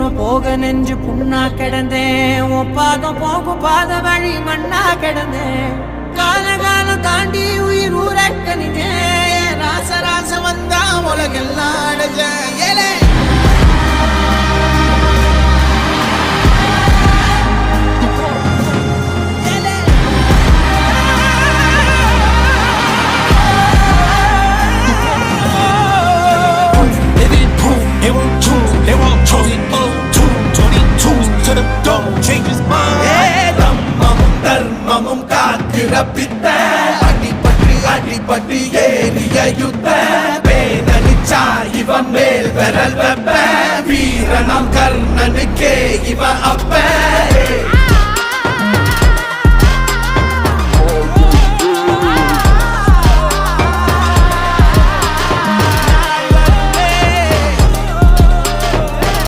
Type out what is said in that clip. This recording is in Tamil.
தூரம் போக நெஞ்சு புண்ணா கிடந்தேன். பாதம் போகும் பாத வழி மண்ணா கிடந்தேன். காலம் தாண்டி உயிர் ஊரக்கணினேன். ராச வந்தா உலகெல்லாம் அடைஞ்சேன். ஏலே பித்த அடிபட்டு ஏறிய யுத்த பேனலிச்சா இவன் மேல் விரல் வெப்ப வீரனாம் கர்ணனுக்கே இவன் அப்ப